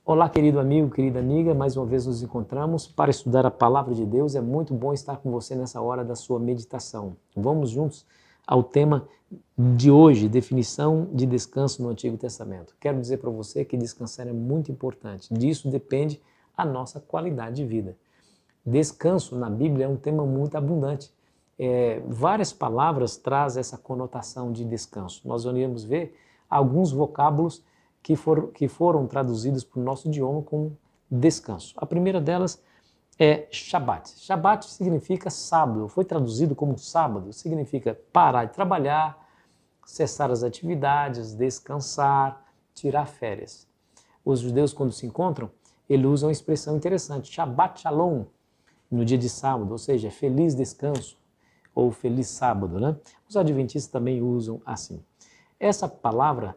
Olá, querido amigo, querida amiga, mais uma vez nos encontramos para estudar a Palavra de Deus. É muito bom estar com você nessa hora da sua meditação. Vamos juntos ao tema de hoje, definição de descanso no Antigo Testamento. Quero dizer para você que descansar é muito importante. Disso depende a nossa qualidade de vida. Descanso na Bíblia é um tema muito abundante. Várias palavras trazem essa conotação de descanso. Nós iremos ver alguns vocábulos que foram traduzidos para o nosso idioma como descanso. A primeira delas é Shabat. Shabat significa sábado, foi traduzido como sábado, significa parar de trabalhar, cessar as atividades, descansar, tirar férias. Os judeus, quando se encontram, eles usam uma expressão interessante, Shabbat Shalom, no dia de sábado, ou seja, feliz descanso ou feliz sábado, né? Os adventistas também usam assim. Essa palavra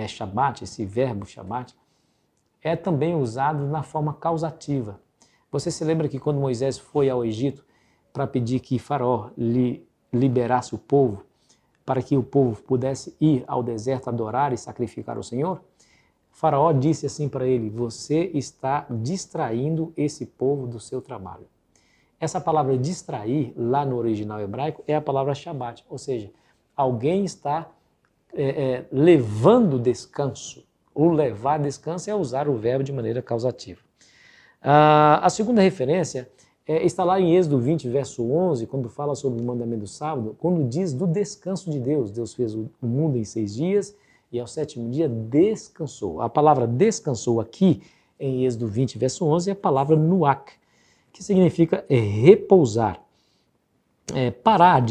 Shabat, esse verbo Shabat, é também usado na forma causativa. Você se lembra que quando Moisés foi ao Egito para pedir que Faraó liberasse o povo, para que o povo pudesse ir ao deserto adorar e sacrificar ao Senhor? Faraó disse assim para ele: você está distraindo esse povo do seu trabalho. Essa palavra distrair, lá no original hebraico, é a palavra Shabat, ou seja, alguém está levando descanso. O levar descanso é usar o verbo de maneira causativa. A segunda referência está lá em Êxodo 20, verso 11, quando fala sobre o mandamento do sábado, quando diz do descanso de Deus. Deus fez o mundo em 6 dias e ao 7º dia descansou. A palavra descansou aqui em Êxodo 20, verso 11 é a palavra nuach, que significa repousar, parar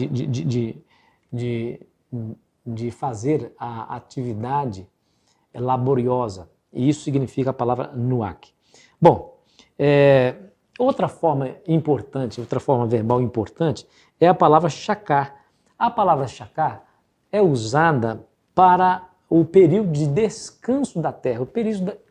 de fazer a atividade laboriosa. E isso significa a palavra nuach. Bom, outra forma importante, outra forma verbal importante é a palavra shakar. A palavra shakar é usada para o período de descanso da terra,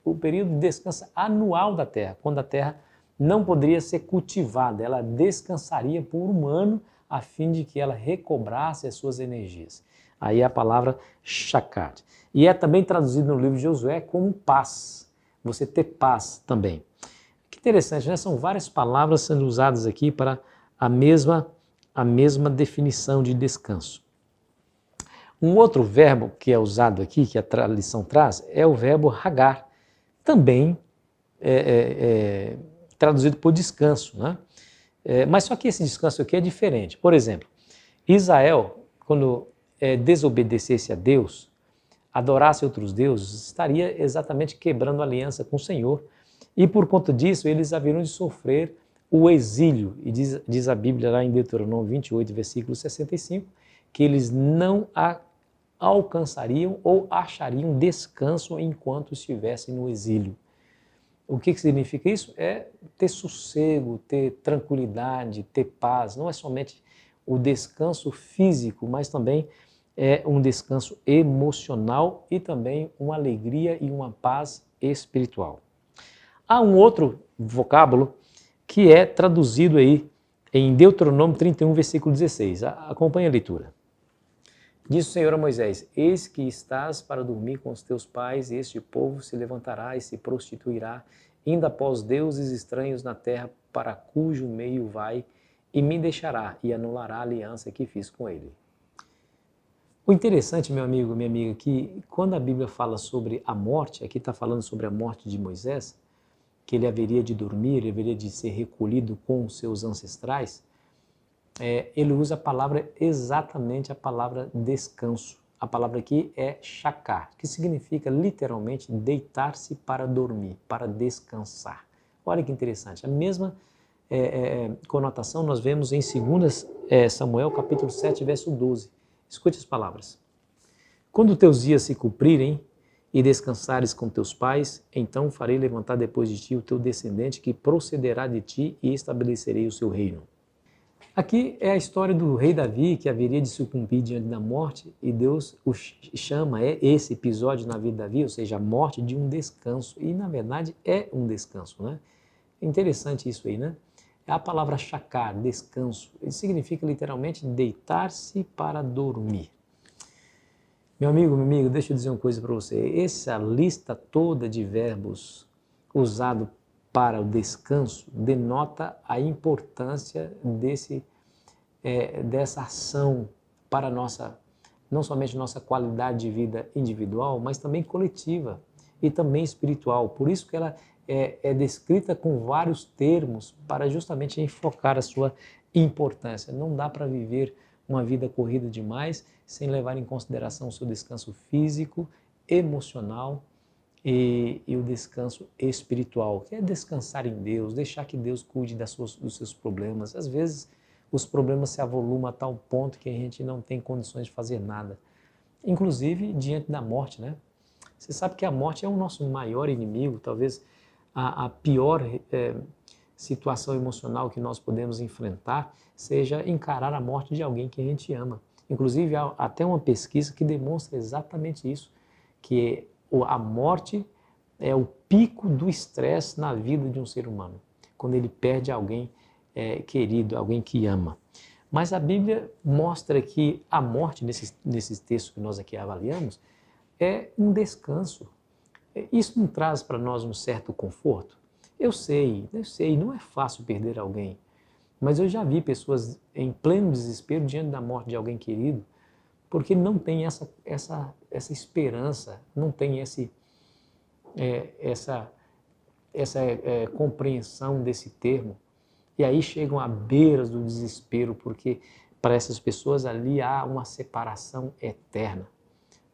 o período de descanso anual da terra, quando a terra não poderia ser cultivada, ela descansaria por um ano a fim de que ela recobrasse as suas energias. Aí é a palavra shakar. E é também traduzido no livro de Josué como paz, você ter paz também. Que interessante, né? São várias palavras sendo usadas aqui para a mesma definição de descanso. Um outro verbo que é usado aqui, que a lição traz, é o verbo hagar, também traduzido por descanso, né? Mas só que esse descanso aqui é diferente. Por exemplo, Israel, quando desobedecesse a Deus, adorasse outros deuses, estaria exatamente quebrando a aliança com o Senhor. E por conta disso, eles haveriam de sofrer o exílio. E diz a Bíblia lá em Deuteronômio 28, versículo 65, que eles não alcançariam ou achariam descanso enquanto estivessem no exílio. O que significa isso? É ter sossego, ter tranquilidade, ter paz. Não é somente o descanso físico, mas também é um descanso emocional e também uma alegria e uma paz espiritual. Há um outro vocábulo que é traduzido aí em Deuteronômio 31, versículo 16. Acompanhe a leitura. Diz o Senhor a Moisés: eis que estás para dormir com os teus pais, e este povo se levantará e se prostituirá, indo após deuses estranhos na terra, para cujo meio vai, e me deixará, e anulará a aliança que fiz com ele. O interessante, meu amigo, minha amiga, que quando a Bíblia fala sobre a morte, aqui está falando sobre a morte de Moisés, que ele haveria de dormir, ele haveria de ser recolhido com os seus ancestrais, ele usa a palavra, exatamente a palavra descanso. A palavra aqui é shakar, que significa literalmente deitar-se para dormir, para descansar. Olha que interessante, a mesma conotação nós vemos em 2 Samuel, capítulo 7, verso 12. Escute as palavras. Quando teus dias se cumprirem e descansares com teus pais, então farei levantar depois de ti o teu descendente que procederá de ti e estabelecerei o seu reino. Aqui é a história do rei Davi, que haveria de sucumbir diante da morte, e Deus o chama, esse episódio na vida de Davi, ou seja, a morte, de um descanso. E, na verdade, é um descanso, né? É interessante isso aí, né? É a palavra shakar, descanso. Ele significa, literalmente, deitar-se para dormir. Meu amigo, deixa eu dizer uma coisa para você. Essa lista toda de verbos usado para o descanso denota a importância dessa ação para não somente nossa qualidade de vida individual, mas também coletiva e também espiritual. Por isso que ela é descrita com vários termos para justamente enfocar a sua importância. Não dá para viver uma vida corrida demais sem levar em consideração o seu descanso físico, emocional e o descanso espiritual, que é descansar em Deus, deixar que Deus cuide dos seus problemas. Às vezes os problemas se avolumam a tal ponto que a gente não tem condições de fazer nada, inclusive diante da morte, né? Você sabe que a morte é o nosso maior inimigo, talvez a pior situação emocional que nós podemos enfrentar seja encarar a morte de alguém que a gente ama. Inclusive, há até uma pesquisa que demonstra exatamente isso, que a morte é o pico do estresse na vida de um ser humano, quando ele perde alguém querido, alguém que ama. Mas a Bíblia mostra que a morte, nesses textos que nós aqui avaliamos, é um descanso. Isso não traz para nós um certo conforto? Eu sei, não é fácil perder alguém, mas eu já vi pessoas em pleno desespero diante da morte de alguém querido, porque não tem essa esperança, não tem essa compreensão desse termo. E aí chegam à beira do desespero, porque para essas pessoas ali há uma separação eterna.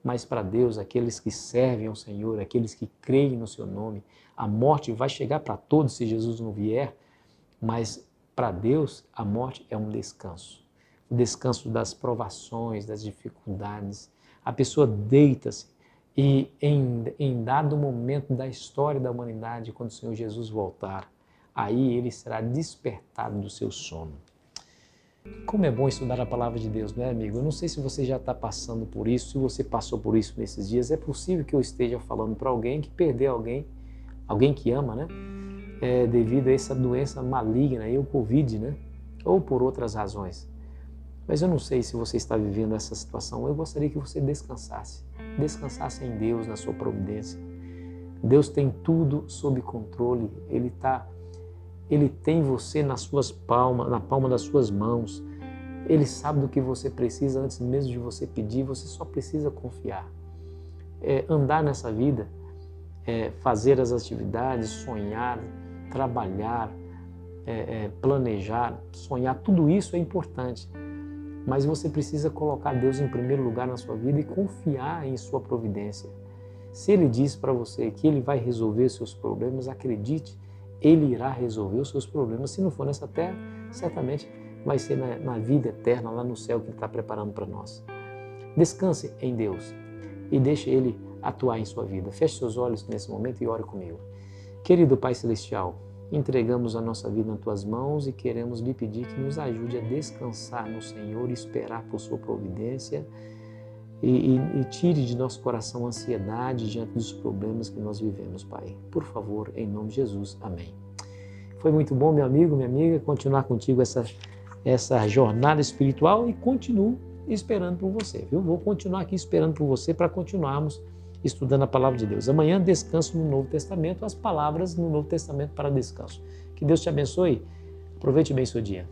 Mas para Deus, aqueles que servem ao Senhor, aqueles que creem no seu nome, a morte vai chegar para todos se Jesus não vier, mas para Deus a morte é um descanso. O descanso das provações, das dificuldades. A pessoa deita-se e em dado momento da história da humanidade, quando o Senhor Jesus voltar, aí ele será despertado do seu sono. Como é bom estudar a palavra de Deus, não é, amigo? Eu não sei se você já está passando por isso, se você passou por isso nesses dias. É possível que eu esteja falando para alguém que perdeu alguém que ama, né? Devido a essa doença maligna, o Covid, né? Ou por outras razões. Mas eu não sei se você está vivendo essa situação. Eu gostaria que você descansasse em Deus, na sua providência. Deus tem tudo sob controle. Ele tem você na palma das suas mãos. Ele sabe do que você precisa antes mesmo de você pedir, você só precisa confiar. Andar nessa vida, fazer as atividades, sonhar, trabalhar, planejar, sonhar, tudo isso é importante. Mas você precisa colocar Deus em primeiro lugar na sua vida e confiar em sua providência. Se Ele diz para você que Ele vai resolver seus problemas, acredite, Ele irá resolver os seus problemas. Se não for nessa terra, certamente vai ser na vida eterna, lá no céu que Ele está preparando para nós. Descanse em Deus e deixe Ele atuar em sua vida. Feche seus olhos nesse momento e ore comigo. Querido Pai Celestial, entregamos a nossa vida nas Tuas mãos e queremos lhe pedir que nos ajude a descansar no Senhor e esperar por Sua providência e tire de nosso coração a ansiedade diante dos problemas que nós vivemos, Pai. Por favor, em nome de Jesus. Amém. Foi muito bom, meu amigo, minha amiga, continuar contigo essa jornada espiritual e continuo esperando por você, viu? Vou continuar aqui esperando por você para continuarmos estudando a Palavra de Deus. Amanhã, descanso no Novo Testamento, as palavras no Novo Testamento para descanso. Que Deus te abençoe. Aproveite bem seu dia.